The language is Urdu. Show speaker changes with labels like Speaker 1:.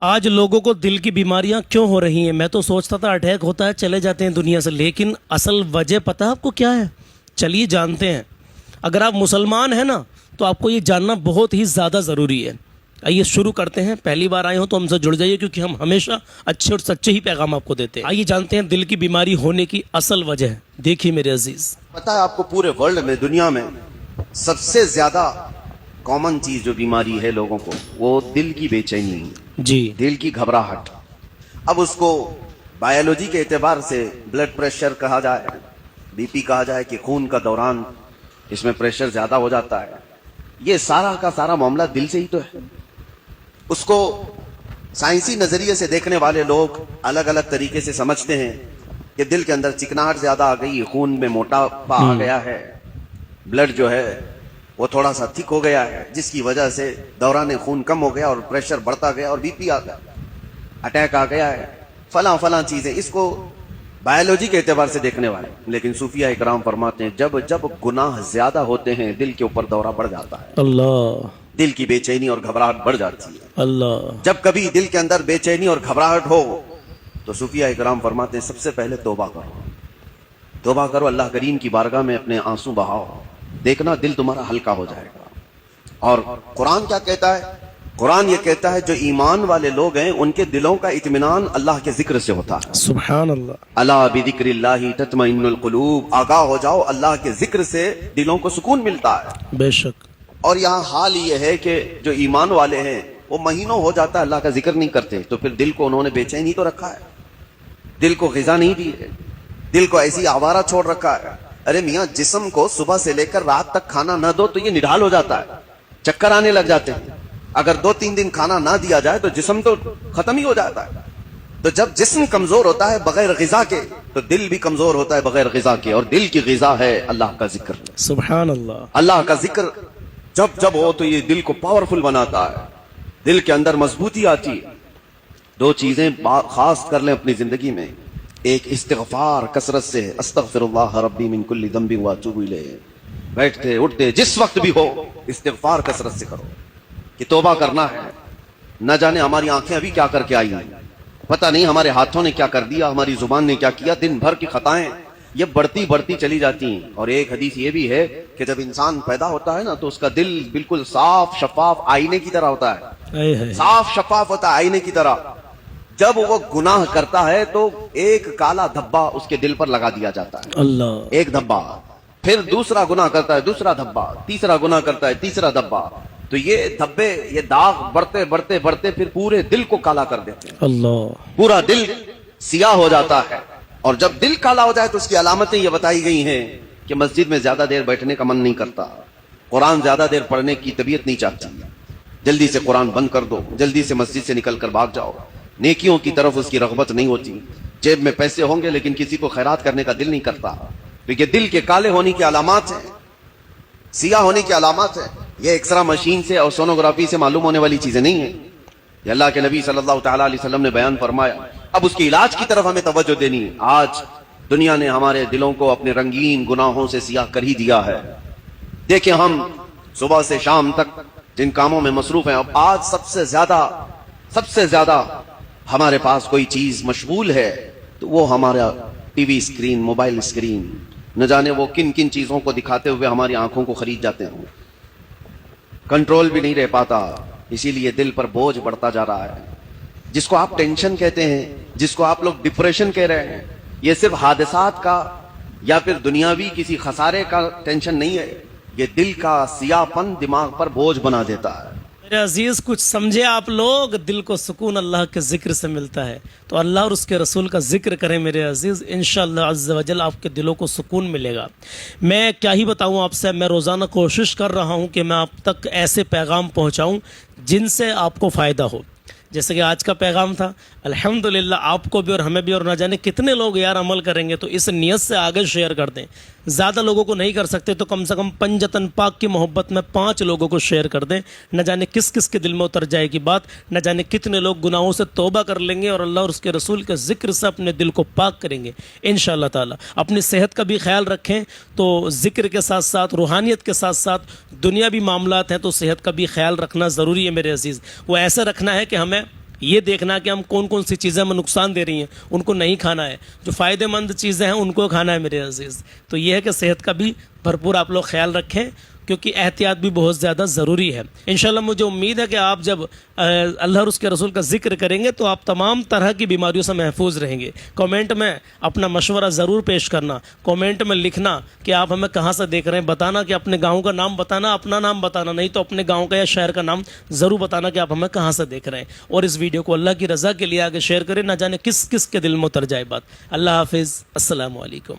Speaker 1: آج لوگوں کو دل کی بیماریاں کیوں ہو رہی ہیں؟ میں تو سوچتا تھا اٹیک ہوتا ہے چلے جاتے ہیں دنیا سے، لیکن اصل وجہ پتہ آپ کو کیا ہے؟ چلیے جانتے ہیں۔ اگر آپ مسلمان ہیں نا تو آپ کو یہ جاننا بہت ہی زیادہ ضروری ہے۔ آئیے شروع کرتے ہیں۔ پہلی بار آئے ہوں تو ہم سے جڑ جائیے، کیونکہ ہم ہمیشہ اچھے اور سچے ہی پیغام آپ کو دیتے ہیں۔ آئیے جانتے ہیں دل کی بیماری ہونے کی اصل وجہ۔ دیکھیے میرے عزیز،
Speaker 2: پتہ ہے آپ کو پورے ورلڈ میں، دنیا میں سب سے زیادہ کامن چیز جو بیماری ہے لوگوں کو، وہ دل کی بے چینی،
Speaker 1: جی
Speaker 2: دل کی گھبراہٹ۔ اب اس کو بایولوجی کے اعتبار سے بلڈ پریشر کہا جائے، بی پی کہا جائے کہ خون کا دوران اس میں پریشر زیادہ ہو جاتا ہے، یہ سارا کا سارا معاملہ دل سے ہی تو ہے۔ اس کو سائنسی نظریے سے دیکھنے والے لوگ الگ الگ طریقے سے سمجھتے ہیں کہ دل کے اندر چکناہٹ زیادہ آ گئی، خون میں موٹاپا آ گیا ہے، بلڈ جو ہے وہ تھوڑا سا تھک ہو گیا ہے، جس کی وجہ سے دوران خون کم ہو گیا اور پریشر بڑھتا گیا اور بی پی آ گیا، اٹیک آ گیا ہے، فلاں فلاں چیزیں۔ اس کو بایولوجی کے اعتبار سے دیکھنے والے، لیکن صوفیہ اکرام فرماتے ہیں جب جب گناہ زیادہ ہوتے ہیں دل کے اوپر دورہ بڑھ جاتا ہے،
Speaker 1: اللہ
Speaker 2: دل کی بے چینی اور گھبراہٹ بڑھ جاتی ہے۔
Speaker 1: اللہ،
Speaker 2: جب کبھی دل کے اندر بے چینی اور گھبراہٹ ہو تو صوفیہ اکرام فرماتے ہیں سب سے پہلے توبہ کرو، توبہ کرو، اللہ کریم کی بارگاہ میں اپنے آنسو بہاؤ، دیکھنا دل تمہارا ہلکا ہو جائے گا۔ اور قرآن کیا کہتا ہے؟ قرآن یہ کہتا ہے جو ایمان والے لوگ ہیں ان کے دلوں کا اطمینان اللہ کے ذکر سے ہوتا ہے۔
Speaker 1: سبحان اللہ،
Speaker 2: الا بذکر اللہ تطمئن القلوب، آگاہ ہو جاؤ، اللہ کے ذکر سے دلوں کو سکون ملتا ہے۔
Speaker 1: بے شک،
Speaker 2: اور یہاں حال یہ ہے کہ جو ایمان والے ہیں وہ مہینوں ہو جاتا ہے اللہ کا ذکر نہیں کرتے، تو پھر دل کو انہوں نے بے چین ہی تو رکھا ہے، دل کو غذا نہیں دی ہے، دل کو ایسی آوارہ چھوڑ رکھا ہے۔ ارے میاں، جسم کو صبح سے لے کر رات تک کھانا نہ دو تو یہ نڈھال ہو جاتا ہے، چکر آنے لگ جاتے ہیں۔ اگر 2-3 دن کھانا نہ دیا جائے تو جسم تو ختم ہی ہو جاتا ہے۔ تو جب جسم کمزور ہوتا ہے بغیر غذا کے تو دل بھی کمزور ہوتا ہے بغیر غذا کے، اور دل کی غذا ہے اللہ کا ذکر۔
Speaker 1: سبحان اللہ،
Speaker 2: اللہ کا ذکر جب جب ہو تو یہ دل کو پاورفل بناتا ہے، دل کے اندر مضبوطی آتی ہے۔ 2 چیزیں خاص کر لیں اپنی زندگی میں، ایک استغفار کثرت سے، استغفر اللہ ربی من کل ذنب واتوب الیہ، بیٹھتے اٹھتے جس وقت بھی ہو استغفار کثرت سے کرو کہ توبہ کرنا ہے۔ نہ جانے ہماری آنکھیں ابھی کیا کر کے آئی ہیں، پتہ نہیں ہمارے ہاتھوں نے کیا کر دیا، ہماری زبان نے کیا کیا، دن بھر کی خطائیں یہ بڑھتی چلی جاتی ہیں۔ اور ایک حدیث یہ بھی ہے کہ جب انسان پیدا ہوتا ہے نا تو اس کا دل بالکل صاف شفاف آئینے کی طرح ہوتا ہے، صاف شفاف ہوتا ہے آئینے کی طرح۔ جب وہ گناہ کرتا ہے تو ایک کالا دھبا اس کے دل پر لگا دیا جاتا ہے،
Speaker 1: اللہ،
Speaker 2: ایک دھبا، پھر دوسرا گناہ کرتا ہے دوسرا دھبا، تیسرا گناہ کرتا ہے تیسرا دھبا، تو یہ دھبے، یہ داغ بڑھتے بڑھتے پھر پورے دل کو کالا کر دیتے ہیں،
Speaker 1: اللہ،
Speaker 2: پورا دل سیاہ ہو جاتا ہے۔ اور جب دل کالا ہو جائے تو اس کی علامتیں یہ بتائی گئی ہیں کہ مسجد میں زیادہ دیر بیٹھنے کا من نہیں کرتا، قرآن زیادہ دیر پڑھنے کی طبیعت نہیں چاہتی، جلدی سے قرآن بند کر دو، جلدی سے مسجد سے نکل کر بھاگ جاؤ، نیکیوں کی طرف اس کی رغبت نہیں ہوتی، جیب میں پیسے ہوں گے لیکن کسی کو خیرات کرنے کا دل نہیں کرتا۔ تو یہ دل کے کالے ہونے کی علامات ہیں، سیاہ ہونے کی علامات ہیں۔ یہ ایکسرا مشین سے اور سونوگرافی سے معلوم ہونے والی چیزیں نہیں ہیں، یہ اللہ کے نبی صلی اللہ تعالیٰ علیہ وسلم نے بیان فرمایا۔ اب اس کے علاج کی طرف ہمیں توجہ دینی ہے۔ آج دنیا نے ہمارے دلوں کو اپنے رنگین گناہوں سے سیاہ کر ہی دیا ہے۔ دیکھیں ہم صبح سے شام تک جن کاموں میں مصروف ہیں، اب آج سب سے زیادہ ہمارے پاس کوئی چیز مشغول ہے تو وہ ہمارا T V screen, mobile screen, نہ جانے وہ کن کن چیزوں کو دکھاتے ہوئے ہماری آنکھوں کو خرید جاتے ہیں، کنٹرول بھی نہیں رہ پاتا، اسی لیے دل پر بوجھ بڑھتا جا رہا ہے۔ جس کو آپ ٹینشن کہتے ہیں، جس کو آپ لوگ ڈپریشن کہہ رہے ہیں، یہ صرف حادثات کا یا پھر دنیاوی کسی خسارے کا ٹینشن نہیں ہے، یہ دل کا سیاہ پن دماغ پر بوجھ بنا دیتا ہے۔
Speaker 1: میرے عزیز کچھ سمجھے آپ لوگ، دل کو سکون اللہ کے ذکر سے ملتا ہے، تو اللہ اور اس کے رسول کا ذکر کریں میرے عزیز، انشاءاللہ عز و جل آپ کے دلوں کو سکون ملے گا۔ میں کیا ہی بتاؤں آپ سے، میں روزانہ کوشش کر رہا ہوں کہ میں آپ تک ایسے پیغام پہنچاؤں جن سے آپ کو فائدہ ہو، جیسے کہ آج کا پیغام تھا، الحمدللہ آپ کو بھی اور ہمیں بھی، اور نہ جانے کتنے لوگ یار عمل کریں گے، تو اس نیت سے آگے شیئر کر دیں۔ زیادہ لوگوں کو نہیں کر سکتے تو کم سے کم پنجتن پاک کی محبت میں 5 لوگوں کو شیئر کر دیں، نہ جانے کس کس کے دل میں اتر جائے گی بات، نہ جانے کتنے لوگ گناہوں سے توبہ کر لیں گے اور اللہ اور اس کے رسول کے ذکر سے اپنے دل کو پاک کریں گے انشاءاللہ تعالی۔ اپنی صحت کا بھی خیال رکھیں، تو ذکر کے ساتھ ساتھ روحانیت کے ساتھ ساتھ دنیاوی معاملات ہیں تو صحت کا بھی خیال رکھنا ضروری ہے میرے عزیز۔ وہ ایسے رکھنا ہے کہ ہمیں یہ دیکھنا کہ ہم کون کون سی چیزیں ہمیں نقصان دے رہی ہیں ان کو نہیں کھانا ہے، جو فائدہ مند چیزیں ہیں ان کو کھانا ہے میرے عزیز۔ تو یہ ہے کہ صحت کا بھی بھرپور آپ لوگ خیال رکھیں، کیونکہ احتیاط بھی بہت زیادہ ضروری ہے۔ انشاءاللہ مجھے امید ہے کہ آپ جب اللہ اور اس کے رسول کا ذکر کریں گے تو آپ تمام طرح کی بیماریوں سے محفوظ رہیں گے۔ کامنٹ میں اپنا مشورہ ضرور پیش کرنا، کامنٹ میں لکھنا کہ آپ ہمیں کہاں سے دیکھ رہے ہیں، بتانا کہ اپنے گاؤں کا نام بتانا، اپنا نام بتانا، نہیں تو اپنے گاؤں کا یا شہر کا نام ضرور بتانا کہ آپ ہمیں کہاں سے دیکھ رہے ہیں، اور اس ویڈیو کو اللہ کی رضا کے لیے آگے شیئر کریں، نہ جانے کس کس کے دل میں اتر جائے بات۔ اللہ حافظ، السلام علیکم۔